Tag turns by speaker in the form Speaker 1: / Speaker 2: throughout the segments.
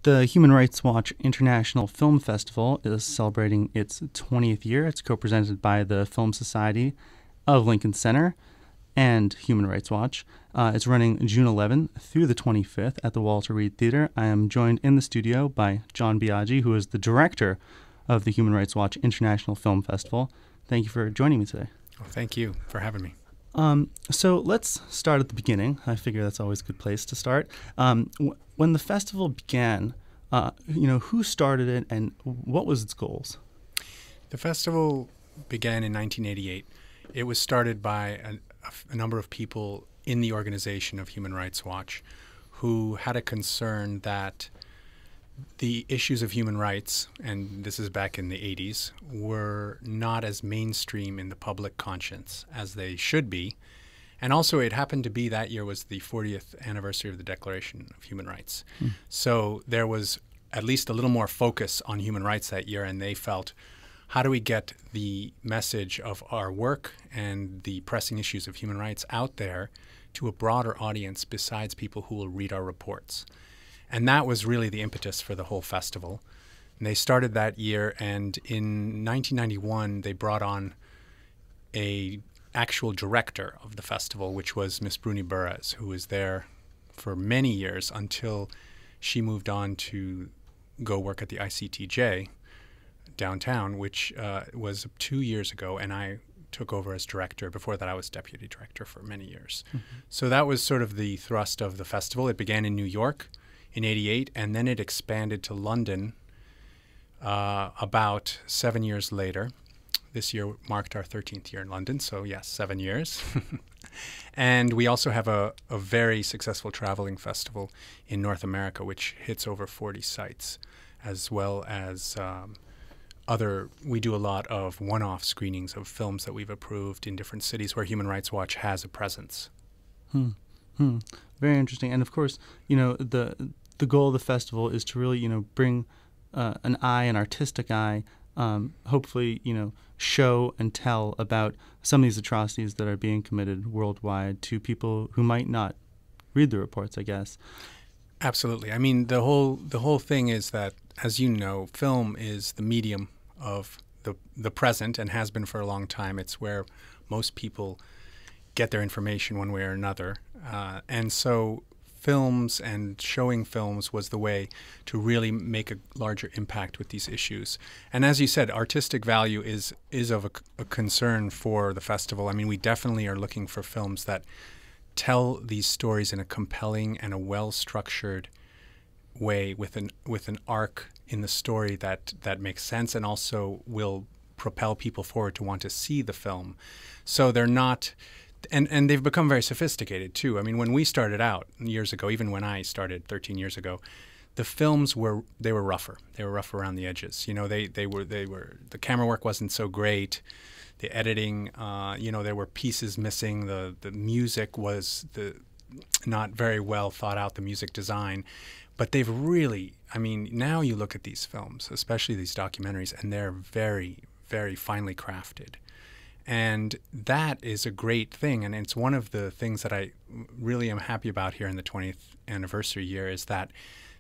Speaker 1: The Human Rights Watch International Film Festival is celebrating its 20th year. It's co-presented by the Film Society of Lincoln Center and Human Rights Watch. It's running June 11th through the 25th at the Walter Reed Theater. I am joined in the studio by John Biaggi, who is the director of the Human Rights Watch International Film Festival. Thank you for joining me today.
Speaker 2: Well, thank you for having me.
Speaker 1: So let's start at the beginning. I figure that's always a good place to start. When the festival began, who started it and what was its goals?
Speaker 2: The festival began in 1988. It was started by a number of people in the organization of Human Rights Watch who had a concern that the issues of human rights, and this is back in the 80s, were not as mainstream in the public conscience as they should be. And also it happened to be that year was the 40th anniversary of the Declaration of Human Rights. So there was at least a little more focus on human rights that year, and they felt, how do we get the message of our work and the pressing issues of human rights out there to a broader audience besides people who will read our reports? And that was really the impetus for the whole festival. And they started that year, and in 1991, they brought on a actual director of the festival, which was Miss Bruni Burres, who was there for many years until she moved on to go work at the ICTJ downtown, which was 2 years ago, and I took over as director. Before that, I was deputy director for many years. So that was sort of the thrust of the festival. It began in New York in '88, and then it expanded to London about 7 years later. This year marked our 13th year in London, so yes, 7 years. And we also have a very successful traveling festival in North America, which hits over 40 sites, as well as we do a lot of one-off screenings of films that we've approved in different cities where Human Rights Watch has a presence.
Speaker 1: Very interesting. And of course, the goal of the festival is to really, bring an artistic eye, hopefully, show and tell about some of these atrocities that are being committed worldwide to people who might not read the reports, I guess.
Speaker 2: Absolutely. I mean, the whole thing is that, as you know, film is the medium of the present and has been for a long time. It's where most people get their information one way or another. And so films and showing films was the way to really make a larger impact with these issues. And as you said, artistic value is of a concern for the festival. I mean, we definitely are looking for films that tell these stories in a compelling and a well-structured way with an arc in the story that makes sense and also will propel people forward to want to see the film. So they're not... And they've become very sophisticated too. I mean, when we started out years ago, even when I started 13 years ago, the films were rougher. They were rough around the edges. The camera work wasn't so great. The editing, there were pieces missing. The music was not very well thought out, the music design. But they've really, I mean, now you look at these films, especially these documentaries, and they're very, very finely crafted. And that is a great thing, and it's one of the things that I really am happy about here in the 20th anniversary year is that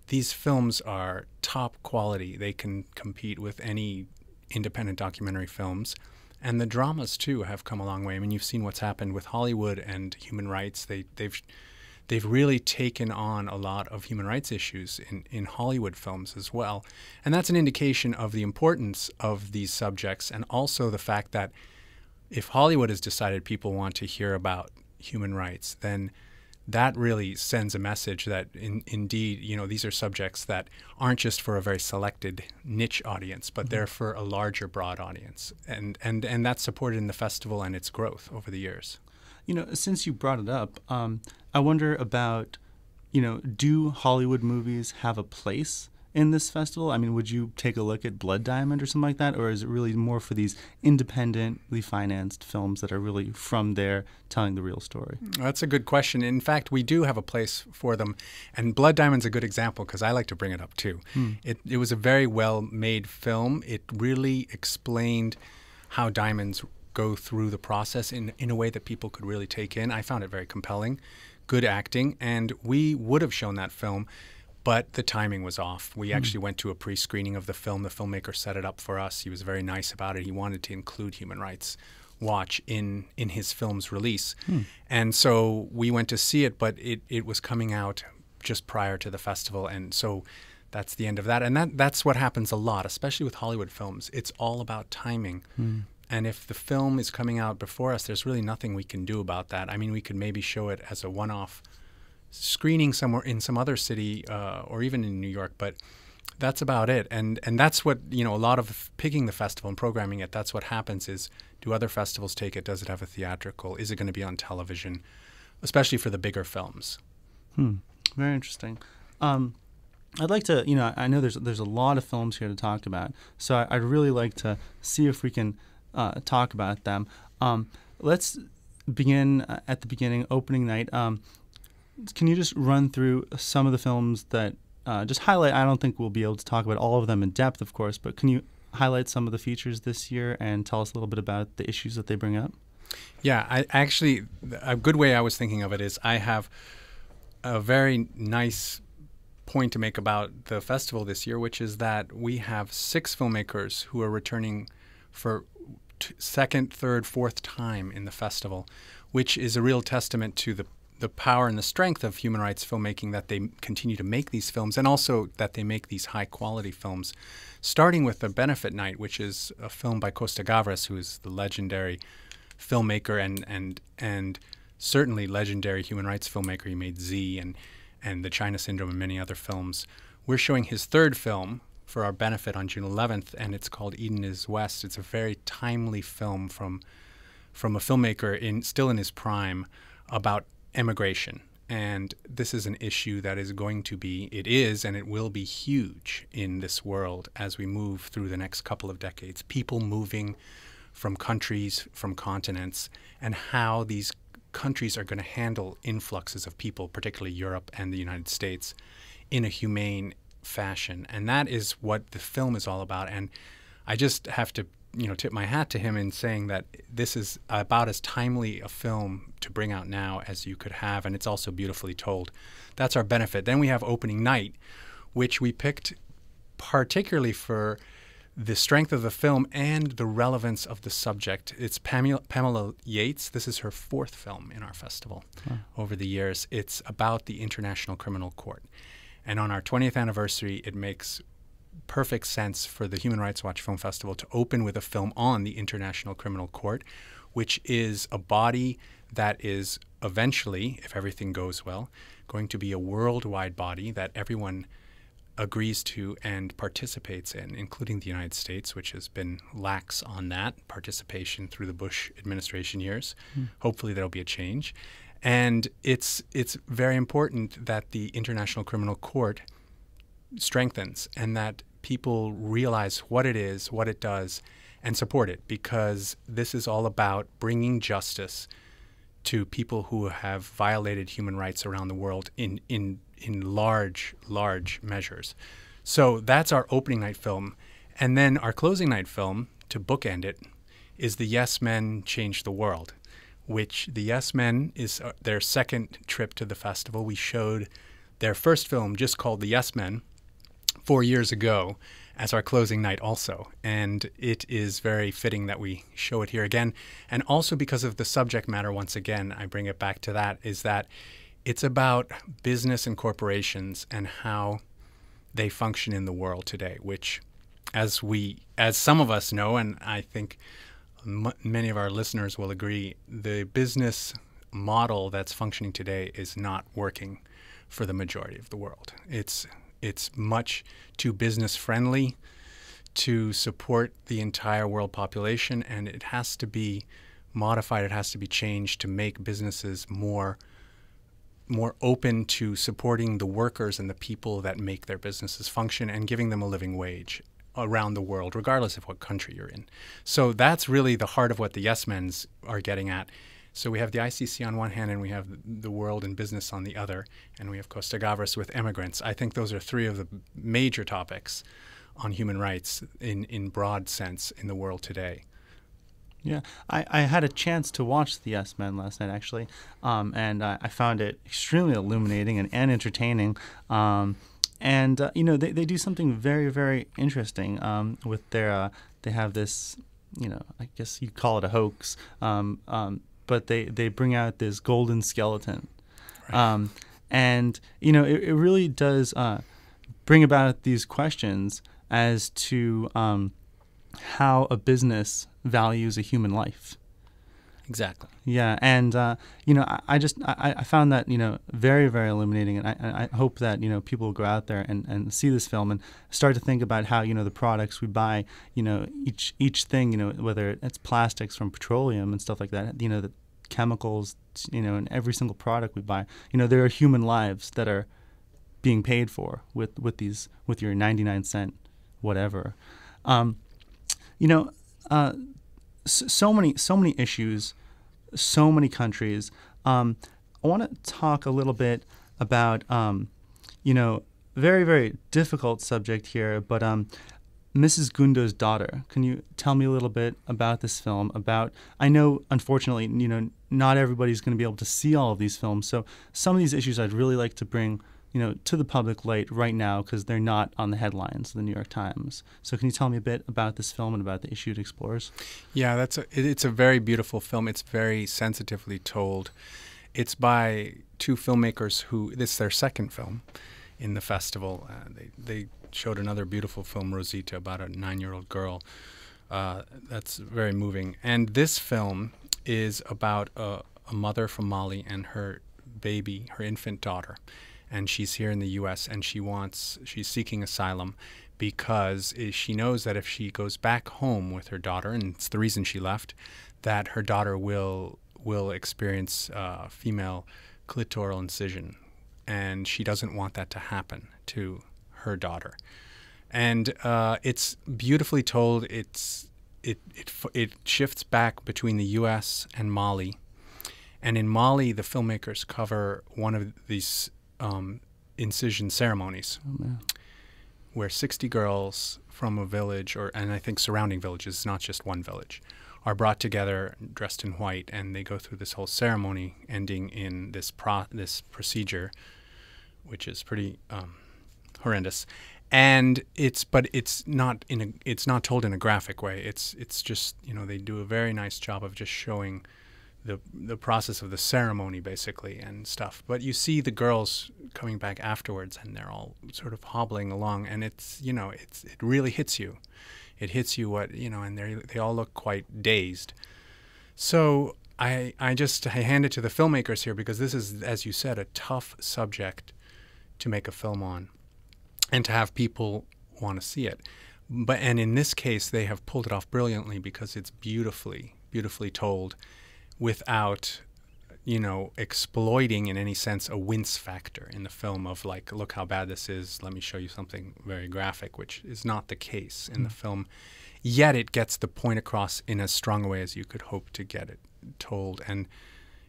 Speaker 2: these films are top quality. They can compete with any independent documentary films. And the dramas, too, have come a long way. I mean, you've seen what's happened with Hollywood and human rights. They've really taken on a lot of human rights issues in Hollywood films as well. And that's an indication of the importance of these subjects and also the fact that if Hollywood has decided people want to hear about human rights, then that really sends a message that indeed, these are subjects that aren't just for a very selected niche audience, but they're for a larger, broad audience. And that's supported in the festival and its growth over the years.
Speaker 1: Since you brought it up, I wonder about, do Hollywood movies have a place in this festival? I mean, would you take a look at Blood Diamond or something like that? Or is it really more for these independently financed films that are really from there telling the real story?
Speaker 2: That's a good question. In fact, we do have a place for them. And Blood Diamond's a good example because I like to bring it up too. It was a very well-made film. It really explained how diamonds go through the process in a way that people could really take in. I found it very compelling, good acting, and we would have shown that film. but the timing was off. We actually went to a pre-screening of the film. The filmmaker set it up for us. He was very nice about it. He wanted to include Human Rights Watch in his film's release. And so we went to see it, but it was coming out just prior to the festival. And so that's the end of that. And that's what happens a lot, especially with Hollywood films. It's all about timing. And if the film is coming out before us, there's really nothing we can do about that. I mean, we could maybe show it as a one-off screening somewhere in some other city or even in New York, but that's about it. And that's what, a lot of picking the festival and programming it, that's what happens is, do other festivals take it? Does it have a theatrical? Is it going to be on television? Especially for the bigger films.
Speaker 1: Very interesting. I'd like to, I know there's a lot of films here to talk about, so I'd really like to see if we can talk about them. Let's begin at the beginning, opening night. Can you just run through some of the films that just highlight? I don't think we'll be able to talk about all of them in depth, of course, but can you highlight some of the features this year and tell us a little bit about the issues that they bring up?
Speaker 2: Yeah, I actually, a good way I was thinking of it is I have a very nice point to make about the festival this year, which is that we have 6 filmmakers who are returning for second, third, fourth time in the festival, which is a real testament to the power and the strength of human rights filmmaking, that they continue to make these films and also that they make these high quality films, starting with the Benefit Night, which is a film by Costa Gavras, who is the legendary filmmaker and certainly legendary human rights filmmaker. He made Z and The China Syndrome and many other films. We're showing his third film for our benefit on June 11th, and it's called Eden is West. It's a very timely film from a filmmaker still in his prime about emigration. And this is an issue that is going to be, it is, and it will be huge in this world as we move through the next couple of decades. People moving from countries, from continents, and how these countries are going to handle influxes of people, particularly Europe and the United States, in a humane fashion. And that is what the film is all about. And I just have to tip my hat to him in saying that this is about as timely a film to bring out now as you could have, and it's also beautifully told. That's our benefit. Then we have opening night, which we picked particularly the strength of the film and the relevance of the subject. It's Pamela Yates. This is her 4th film in our festival over the years. It's about the International Criminal Court. And on our 20th anniversary, it makes perfect sense for the Human Rights Watch Film Festival to open with a film on the International Criminal Court, which is a body that is eventually, if everything goes well, going to be a worldwide body that everyone agrees to and participates in, including the United States, which has been lax on that participation through the Bush administration years. Hopefully there'll be a change. And it's very important that the International Criminal Court strengthens and that people realize what it is, what it does, and support it, because this is all about bringing justice to people who have violated human rights around the world in large measures. So that's our opening night film. And then our closing night film, to bookend it, is The Yes Men Change the World, which the Yes Men is their second trip to the festival. We showed their first film, just called The Yes Men, 4 years ago as our closing night also. And it is very fitting that we show it here again. And also because of the subject matter, once again, I bring it back to that, is that it's about business and corporations and how they function in the world today, which as some of us know, and I think many of our listeners will agree, the business model that's functioning today is not working for the majority of the world. It's much too business friendly to support the entire world population, and it has to be modified, it has to be changed to make businesses more open to supporting the workers and the people that make their businesses function and giving them a living wage around the world, regardless of what country you're in. So that's really the heart of what the Yes Men's are getting at. So we have the ICC on one hand, and we have the world and business on the other, and we have Costa Gavras with immigrants. I think those are 3 of the major topics on human rights in broad sense in the world today.
Speaker 1: Yeah, I had a chance to watch The Yes Men last night, actually, and I found it extremely illuminating and entertaining. they do something very, very interesting with their. They have this, I guess you'd call it a hoax, but they bring out this golden skeleton,
Speaker 2: Right.
Speaker 1: and it really does bring about these questions as to how a business values a human life.
Speaker 2: Exactly.
Speaker 1: Yeah, and I found that very, very illuminating, and I hope that people will go out there and see this film and start to think about how the products we buy, each thing, whether it's plastics from petroleum and stuff like that, the chemicals, in every single product we buy, there are human lives that are being paid for with your 99-cent whatever. So many issues, so many countries. I want to talk a little bit about, very, very difficult subject here, but Mrs. Gundo's daughter. Can you tell me a little bit about this film? I know, unfortunately, not everybody's going to be able to see all of these films, so some of these issues I'd really like to bring to the public light right now because they're not on the headlines of the New York Times. So can you tell me a bit about this film and about the issue it explores?
Speaker 2: Yeah, it's a very beautiful film. It's very sensitively told. It's by two filmmakers who, this is their second film in the festival. They showed another beautiful film, Rosita, about a 9-year-old girl. That's very moving. And this film is about a mother from Mali and her baby, her infant daughter. And she's here in the U.S. and she's seeking asylum because she knows that if she goes back home with her daughter, and it's the reason she left, that her daughter will experience female clitoral incision, and she doesn't want that to happen to her daughter. And it's beautifully told. It shifts back between the U.S. and Mali, and in Mali, the filmmakers cover one of these incision ceremonies where 60 girls from a village, and I think surrounding villages, not just one village, are brought together dressed in white, and they go through this whole ceremony ending in this procedure, which is pretty horrendous. And it's not told in a graphic way. It's just, they do a very nice job of just showing the process of the ceremony, basically, and stuff. But you see the girls coming back afterwards, and they're all sort of hobbling along, and it really hits you. It hits you and they all look quite dazed. So I hand it to the filmmakers here because this is, as you said, a tough subject to make a film on, and to have people want to see it. And in this case, they have pulled it off brilliantly because it's beautifully told, without, exploiting in any sense a wince factor in the film of like, look how bad this is, let me show you something very graphic, which is not the case in the film. Yet it gets the point across in as strong a way as you could hope to get it told. And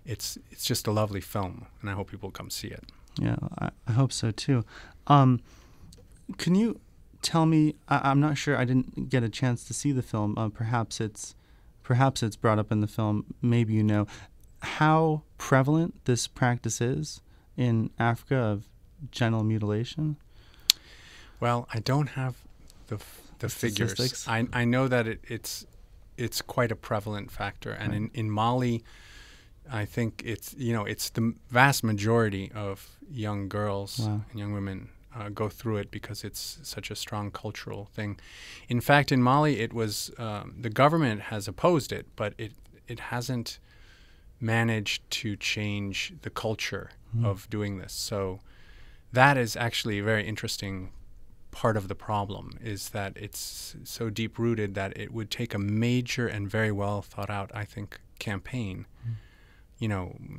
Speaker 2: it's just a lovely film, and I hope people come see it.
Speaker 1: Yeah, I hope so too. Can you tell me, I'm not sure, I didn't get a chance to see the film, perhaps it's brought up in the film, maybe how prevalent this practice is in Africa of genital mutilation?
Speaker 2: Well, I don't have the figures. I know that it's quite a prevalent factor, and
Speaker 1: right.
Speaker 2: in Mali, I think it's the vast majority of young girls
Speaker 1: Wow.
Speaker 2: and young women go through it because it's such a strong cultural thing. In fact, in Mali, it was the government has opposed it, but it hasn't managed to change the culture of doing this. So that is actually a very interesting part of the problem, is that it's so deep-rooted that it would take a major and very well thought out, I think, campaign.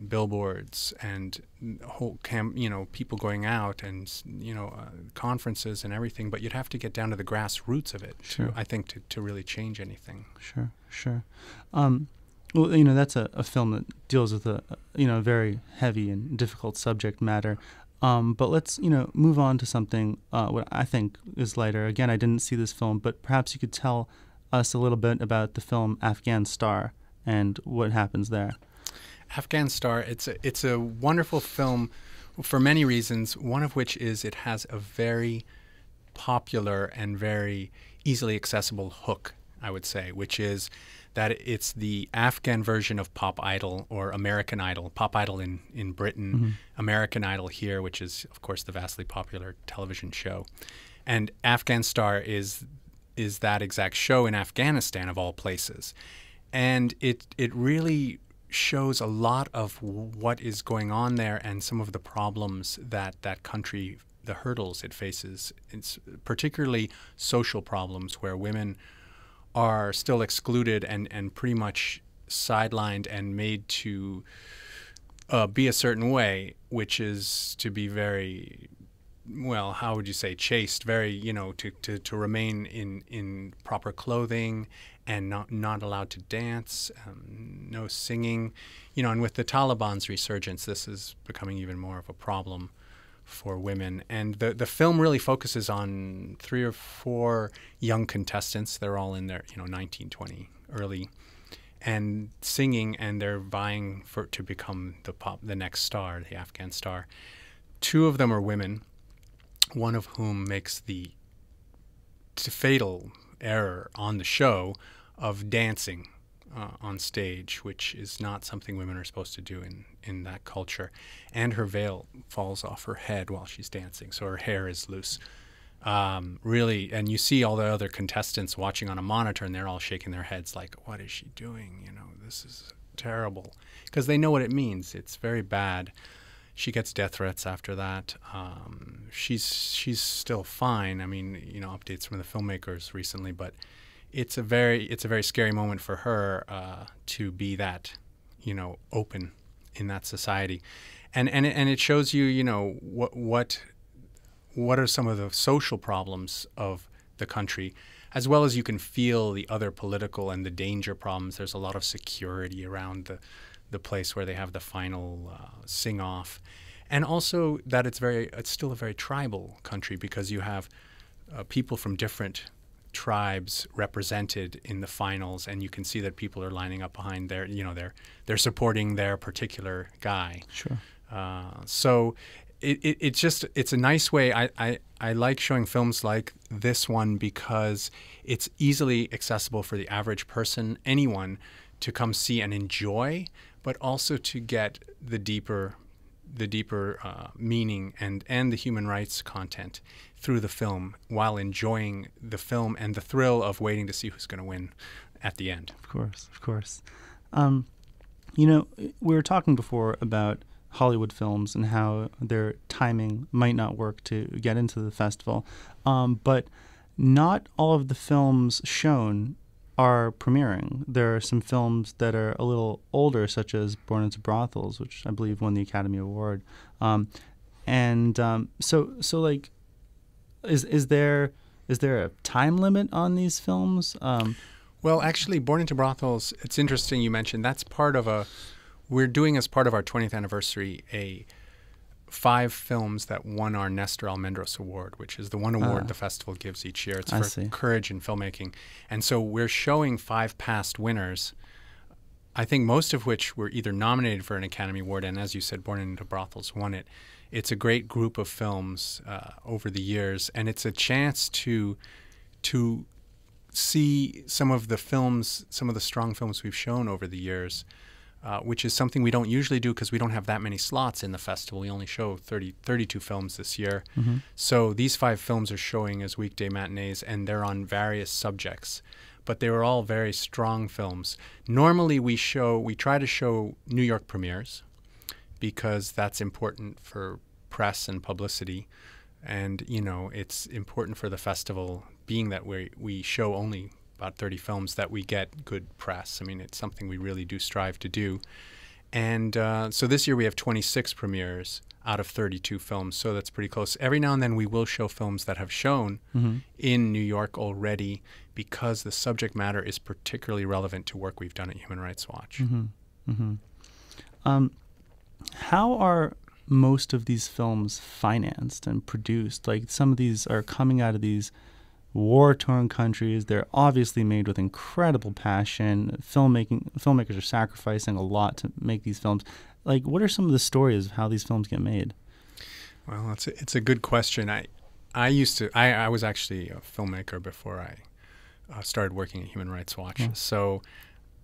Speaker 2: Billboards and whole people going out and conferences and everything, but you'd have to get down to the grassroots of it,
Speaker 1: Sure.
Speaker 2: I think, to really change anything.
Speaker 1: Sure. Well, that's a film that deals with a very heavy and difficult subject matter. But let's move on to something what I think is lighter. Again, I didn't see this film, but perhaps you could tell us a little bit about the film Afghan Star and what happens there.
Speaker 2: Afghan Star, it's a wonderful film For many reasons, one of which is it has a very popular and very easily accessible hook, I would say, which is that it's the Afghan version of Pop Idol or American Idol. Pop Idol in Britain, American Idol here, which is, of course, the vastly popular television show. And Afghan Star is that exact show in Afghanistan, of all places. And it really shows a lot of what is going on there and some of the problems that that country, the hurdles it faces. It's particularly social problems where women are still excluded and pretty much sidelined and made to be a certain way, which is to be very, well, how would you say, chaste, very, to remain in proper clothing and not allowed to dance, no singing. And with the Taliban's resurgence, this is becoming even more of a problem for women. And the film really focuses on 3 or 4 young contestants. They're all in their 19, 20, early, and singing, and they're vying to become the next star, the Afghan star. 2 of them are women, one of whom makes the fatal error on the show of dancing on stage, which is not something women are supposed to do in that culture. And her veil falls off her head while she's dancing, so her hair is loose. Really, and you see all the other contestants watching on a monitor, and they're all shaking their heads like, what is she doing? This is terrible. Because they know what it means. It's very bad. She gets death threats after that. She's still fine. I mean, updates from the filmmakers recently, but it's a very scary moment for her to be that, open in that society, and it shows you, what are some of the social problems of the country, as well as you can feel the other political and the danger problems. There's a lot of security around the place where they have the final sing-off. And also that it's still a very tribal country, because you have people from different tribes represented in the finals, and you can see that people are lining up behind they're supporting their particular guy.
Speaker 1: Sure.
Speaker 2: So it's a nice way. I like showing films like this one because it's easily accessible for the average person, anyone, to come see and enjoy, but also to get the deeper meaning and the human rights content through the film, while enjoying the film and the thrill of waiting to see who's going to win at the end.
Speaker 1: Of course. We were talking before about Hollywood films and how their timing might not work to get into the festival, but not all of the films shown are premiering. There are some films that are a little older, such as Born into Brothels, which I believe won the Academy Award. So like, is there a time limit on these films?
Speaker 2: Well, actually, Born into Brothels, it's interesting you mentioned. That's we're doing as part of our 20th anniversary 5 films that won our Nestor Almendros Award, which is the one award the festival gives each year. It's for courage in filmmaking. And so we're showing 5 past winners, I think most of which were either nominated for an Academy Award, and as you said, Born into Brothels won it. It's a great group of films over the years, and it's a chance to see some of the strong films we've shown over the years, which is something we don't usually do because we don't have that many slots in the festival. We only show 32 films this year. Mm-hmm. So these 5 films are showing as weekday matinees, and they're on various subjects. But they were all very strong films. Normally we try to show New York premieres because that's important for press and publicity. And, it's important for the festival, being that we show only about 30 films, that we get good press. I mean, it's something we really do strive to do. And so this year we have 26 premieres out of 32 films, so that's pretty close. Every now and then we will show films that have shown in New York already, because the subject matter is particularly relevant to work we've done at Human Rights Watch.
Speaker 1: How are most of these films financed and produced? Like, some of these are coming out of these war-torn countries. They're obviously made with incredible passion. Filmmakers are sacrificing a lot to make these films. Like, what are some of the stories of how these films get made?
Speaker 2: Well, it's a good question. I was actually a filmmaker before I started working at Human Rights Watch.
Speaker 1: Yeah.
Speaker 2: So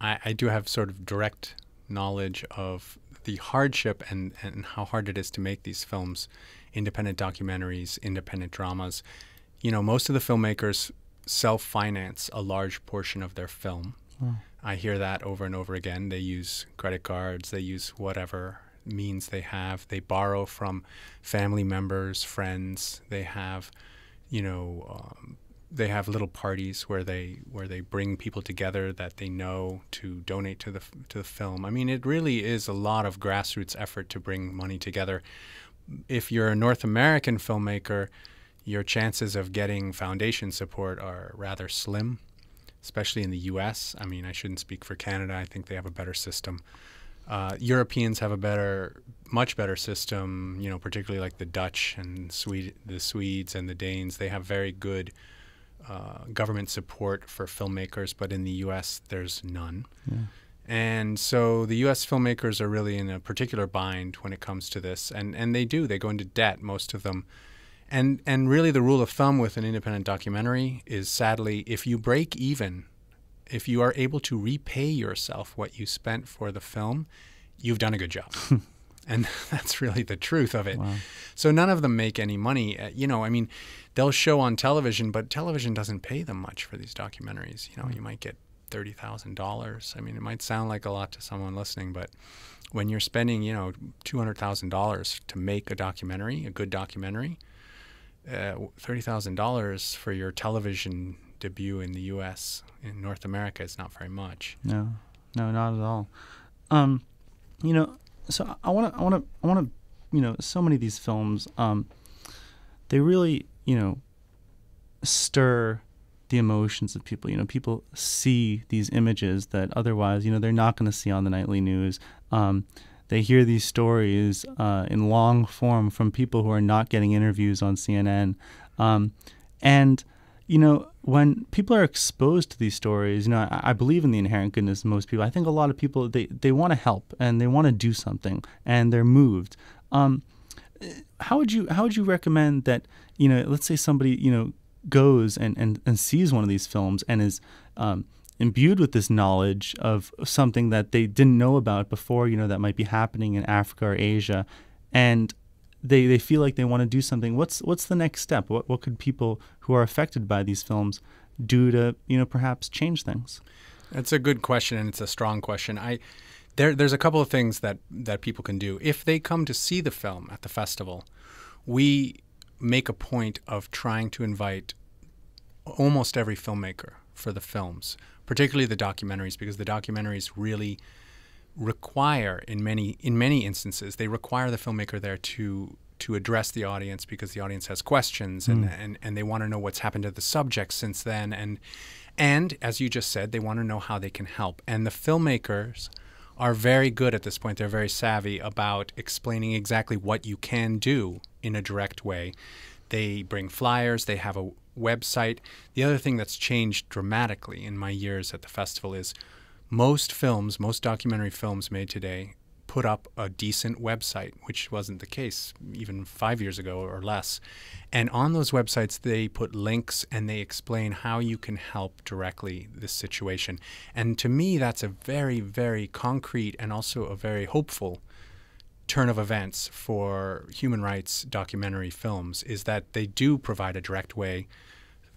Speaker 2: I do have sort of direct knowledge of the hardship and how hard it is to make these films, independent documentaries, independent dramas. You know, most of the filmmakers self-finance a large portion of their film.
Speaker 1: Wow.
Speaker 2: I hear that over and over again. They use credit cards, they use whatever means they have. They borrow from family members, friends. They have, they have little parties where they bring people together that they know to donate to the film. I mean, it really is a lot of grassroots effort to bring money together. If you're a North American filmmaker, your chances of getting foundation support are rather slim, especially in the U.S. I mean, I shouldn't speak for Canada. I think they have a better system. Europeans have a much better system, particularly like the Dutch and the Swedes and the Danes. They have very good government support for filmmakers, but in the U.S. there's none.
Speaker 1: Yeah.
Speaker 2: And so the U.S. filmmakers are really in a particular bind when it comes to this, and they go into debt, most of them. And really the rule of thumb with an independent documentary is, sadly, if you break even, if you are able to repay yourself what you spent for the film, you've done a good job. And that's really the truth of it.
Speaker 1: Wow.
Speaker 2: So none of them make any money. I mean, they'll show on television, but television doesn't pay them much for these documentaries. You might get $30,000. I mean, it might sound like a lot to someone listening, but when you're spending, $200,000 to make a documentary, a good documentary, $30,000 for your television debut in the U.S. in North America is not very much.
Speaker 1: No, not at all. So I want to, so many of these films, they really, stir the emotions of people. People see these images that otherwise, they're not going to see on the nightly news. They hear these stories in long form from people who are not getting interviews on CNN. And when people are exposed to these stories, I believe in the inherent goodness of most people. I think a lot of people, they want to help and they want to do something and they're moved. How would you recommend that, let's say somebody, goes and sees one of these films and is imbued with this knowledge of something that they didn't know about before, that might be happening in Africa or Asia, and they feel like they want to do something. What's the next step? What could people who are affected by these films do to, perhaps change things?
Speaker 2: That's a good question, and it's a strong question. There's a couple of things that people can do. If they come to see the film at the festival, we make a point of trying to invite almost every filmmaker for the films, particularly the documentaries, because the documentaries really require, in many instances, they require the filmmaker there to address the audience, because the audience has questions and they want to know what's happened to the subject since then, and as you just said, they want to know how they can help. And the filmmakers are very good at this point. They're very savvy about explaining exactly what you can do in a direct way. They bring flyers. They have a website. The other thing that's changed dramatically in my years at the festival is most documentary films made today put up a decent website, which wasn't the case even 5 years ago or less. And on those websites, they put links and they explain how you can help directly this situation. And to me, that's a very, very concrete and also a very hopeful turn of events for human rights documentary films, is that they do provide a direct way,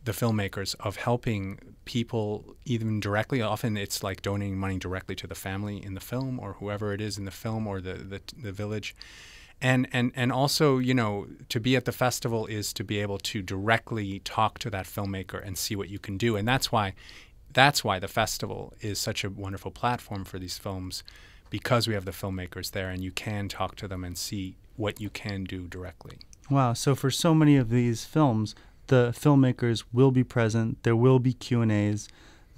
Speaker 2: the filmmakers, of helping people even directly. Often it's like donating money directly to the family in the film or whoever it is in the film or the village. And also, to be at the festival is to be able to directly talk to that filmmaker and see what you can do. And that's why the festival is such a wonderful platform for these films, because we have the filmmakers there and you can talk to them and see what you can do directly.
Speaker 1: Wow. So for so many of these films, the filmmakers will be present. There will be Q&As.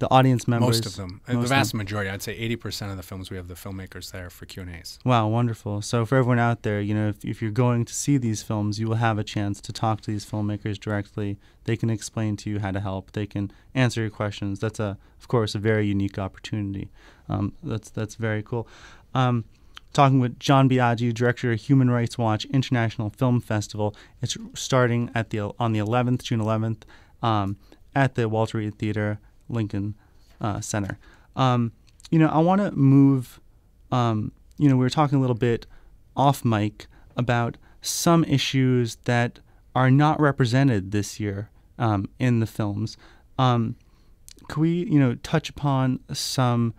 Speaker 1: The audience members.
Speaker 2: Most of them. The vast majority. I'd say 80% of the films we have the filmmakers there for Q&As.
Speaker 1: Wow, wonderful. So for everyone out there, if you're going to see these films, you will have a chance to talk to these filmmakers directly. They can explain to you how to help. They can answer your questions. That's, of course, a very unique opportunity. That's very cool. talking with John Biaggi, director of Human Rights Watch International Film Festival. It's starting on the 11th, June 11th, at the Walter Reed Theater, Lincoln Center. I want to move. We were talking a little bit off mic about some issues that are not represented this year in the films. Could we, touch upon some,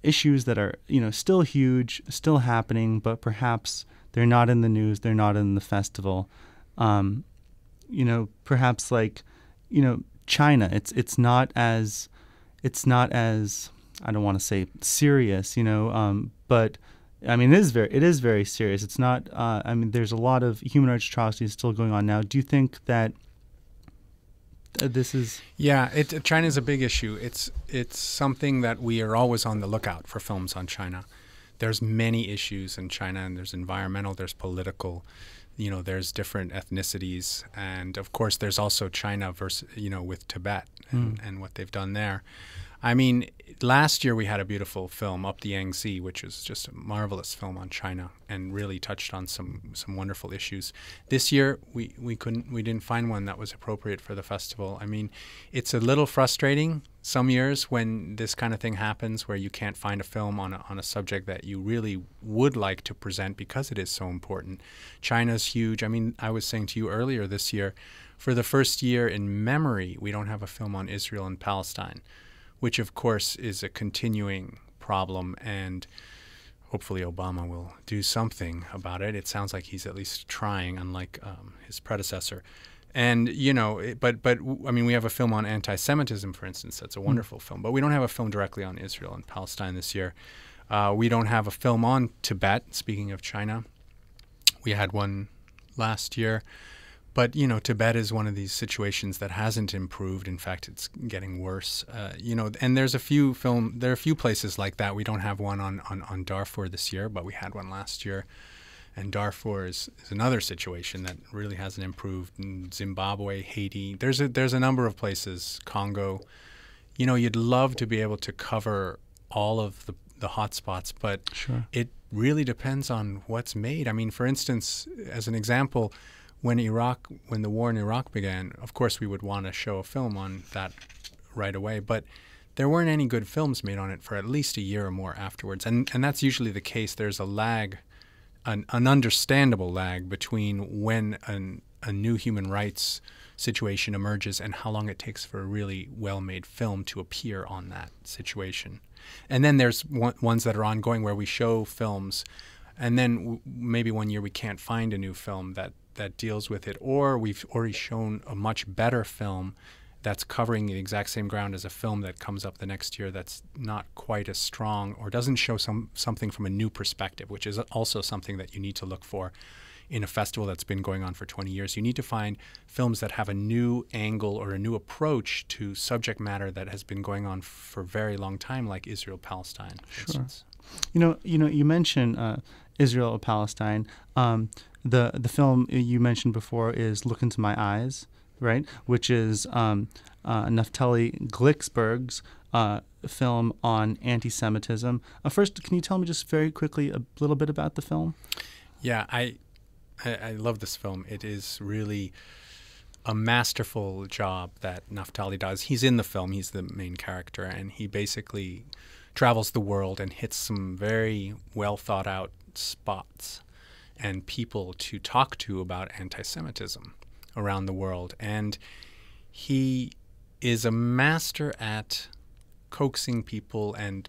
Speaker 1: issues that are, still huge, still happening, but perhaps they're not in the news, they're not in the festival. Perhaps like, China. It's not as I don't want to say serious, but I mean it is very serious. It's not. There's a lot of human rights atrocities still going on now. Do you think that this is?
Speaker 2: Yeah, China is a big issue. It's something that we are always on the lookout for films on China. There's many issues in China, and there's environmental, there's political, there's different ethnicities, and of course there's also China versus with Tibet and what they've done there. I mean, last year we had a beautiful film, Up the Yangtze, which was just a marvelous film on China and really touched on some wonderful issues. This year we didn't find one that was appropriate for the festival. I mean, it's a little frustrating some years when this kind of thing happens, where you can't find a film on a subject that you really would like to present because it is so important. China's huge. I mean, I was saying to you earlier this year, for the first year in memory, we don't have a film on Israel and Palestine, which of course is a continuing problem, and hopefully Obama will do something about it. It sounds like he's at least trying, unlike his predecessor. And but I mean, we have a film on anti-Semitism, for instance. That's a wonderful film, but we don't have a film directly on Israel and Palestine this year. We don't have a film on Tibet. Speaking of China, we had one last year. But, Tibet is one of these situations that hasn't improved. In fact, it's getting worse. And there's there are a few places like that. We don't have one on Darfur this year, but we had one last year. And Darfur is another situation that really hasn't improved. In Zimbabwe, Haiti, there's a number of places, Congo. You'd love to be able to cover all of the hot spots, but
Speaker 1: Sure.
Speaker 2: It really depends on what's made. I mean, for instance, as an example, when the war in Iraq began, of course we would want to show a film on that right away, but there weren't any good films made on it for at least a year or more afterwards. And that's usually the case. There's a lag, an understandable lag between when a new human rights situation emerges and how long it takes for a really well-made film to appear on that situation. And then there's ones that are ongoing where we show films, and then maybe one year we can't find a new film that deals with it, or we've already shown a much better film that's covering the exact same ground as a film that comes up the next year that's not quite as strong or doesn't show something from a new perspective, which is also something that you need to look for in a festival that's been going on for 20 years. You need to find films that have a new angle or a new approach to subject matter that has been going on for a very long time, like Israel-Palestine, for instance.
Speaker 1: You mentioned Israel-Palestine. The film you mentioned before is Look Into My Eyes, right? Which is Naftali Glicksberg's film on anti-Semitism. First, can you tell me just very quickly a little bit about the film?
Speaker 2: Yeah, I love this film. It is really a masterful job that Naftali does. He's in the film. He's the main character, and he basically travels the world and hits some very well thought out spots and people to talk to about anti-Semitism around the world. And he is a master at coaxing people and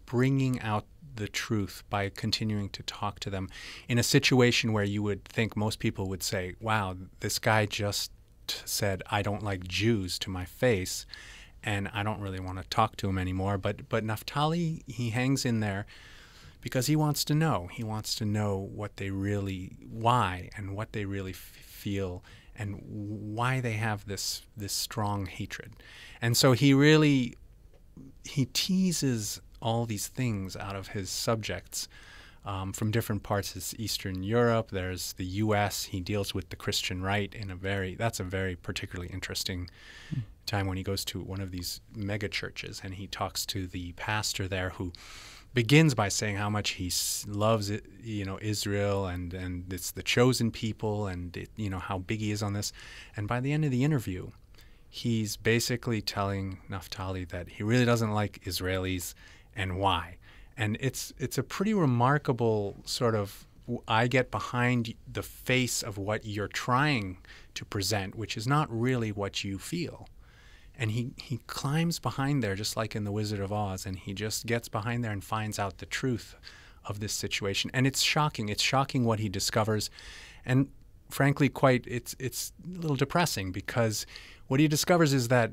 Speaker 2: bringing out the truth by continuing to talk to them in a situation where you would think most people would say, wow, this guy just said, I don't like Jews to my face, and I don't really want to talk to him anymore. But Naftali, he hangs in there because he wants to know. He wants to know why and what they really feel and why they have this strong hatred. And so he teases all these things out of his subjects from different parts of Eastern Europe. There's the U.S. He deals with the Christian right that's a very particularly interesting time when he goes to one of these mega churches and he talks to the pastor there who begins by saying how much he loves it, Israel, and it's the chosen people, and how big he is on this. And by the end of the interview, he's basically telling Naftali that he really doesn't like Israelis and why. And it's a pretty remarkable sort of, I get behind the face of what you're trying to present, which is not really what you feel. And he climbs behind there, just like in The Wizard of Oz, and he just gets behind there and finds out the truth of this situation. And it's shocking. It's shocking what he discovers. And frankly, it's a little depressing, because what he discovers is that,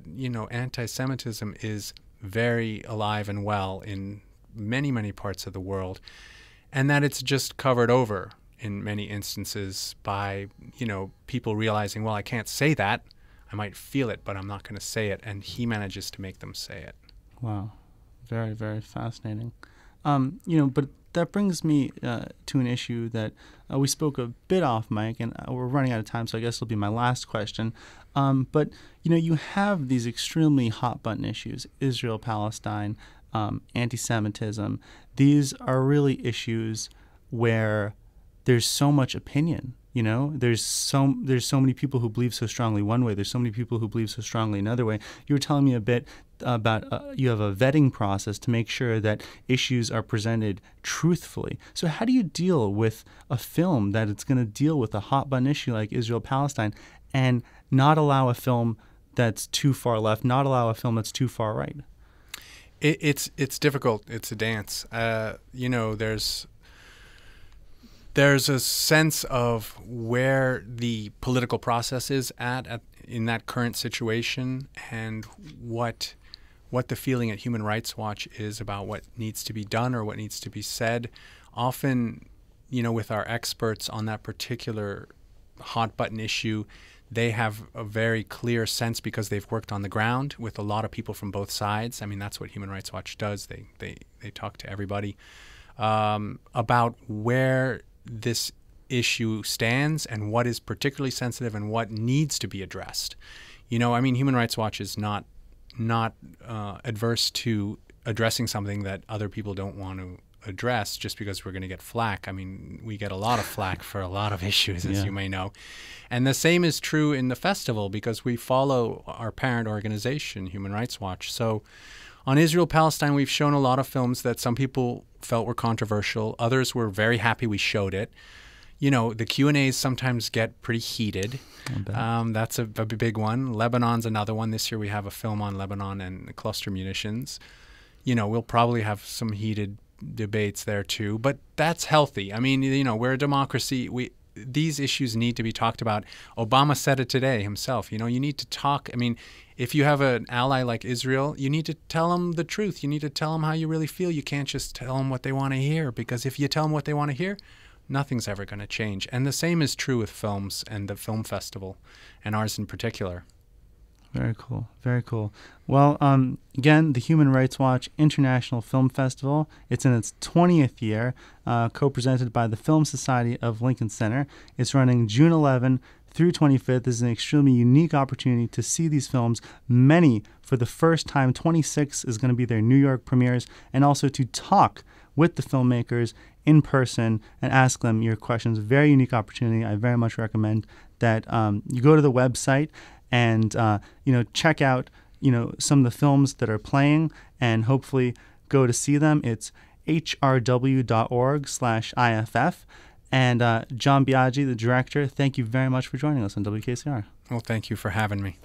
Speaker 2: anti-Semitism is very alive and well in many, many parts of the world, and that it's just covered over in many instances by, people realizing, well, I can't say that. I might feel it, but I'm not going to say it. And he manages to make them say it.
Speaker 1: Wow. Very, very fascinating. But that brings me to an issue that we spoke a bit off mic, and we're running out of time, so I guess it'll be my last question. But, you have these extremely hot button issues, Israel, Palestine, anti-Semitism. These are really issues where there's so much opinion. There's so many people who believe so strongly one way. There's so many people who believe so strongly another way. You were telling me a bit about you have a vetting process to make sure that issues are presented truthfully. So how do you deal with a film that it's going to deal with a hot button issue like Israel-Palestine and not allow a film that's too far left, not allow a film that's too far right?
Speaker 2: It's difficult. It's a dance. There's a sense of where the political process is at in that current situation, and what the feeling at Human Rights Watch is about what needs to be done or what needs to be said. Often, with our experts on that particular hot button issue, they have a very clear sense, because they've worked on the ground with a lot of people from both sides. I mean, that's what Human Rights Watch does. They talk to everybody about where this issue stands and what is particularly sensitive and what needs to be addressed. Human Rights Watch is not adverse to addressing something that other people don't want to address just because we're going to get flack. I mean, we get a lot of flack for a lot of issues, as you may know. And the same is true in the festival, because we follow our parent organization, Human Rights Watch. So on Israel-Palestine, we've shown a lot of films that some people felt were controversial. Others were very happy we showed it. The Q&As sometimes get pretty heated. That's a big one. Lebanon's another one. This year we have a film on Lebanon and cluster munitions. We'll probably have some heated debates there too, but that's healthy. I mean, we're a democracy. These issues need to be talked about. Obama said it today himself. You need to talk. I mean, if you have an ally like Israel, you need to tell them the truth. You need to tell them how you really feel. You can't just tell them what they want to hear, because if you tell them what they want to hear, nothing's ever going to change. And the same is true with films and the film festival, and ours in particular.
Speaker 1: Very cool. Very cool. Well, again, the Human Rights Watch International Film Festival, it's in its 20th year, co-presented by the Film Society of Lincoln Center. It's running June 11 through 25th. This is an extremely unique opportunity to see these films, many for the first time. 26 is going to be their New York premieres, and also to talk with the filmmakers in person and ask them your questions. Very unique opportunity. I very much recommend that you go to the website and check out some of the films that are playing, and hopefully go to see them. It's hrw.org/IFF. And John Biaggi, the director, thank you very much for joining us on WKCR.
Speaker 2: Well, thank you for having me.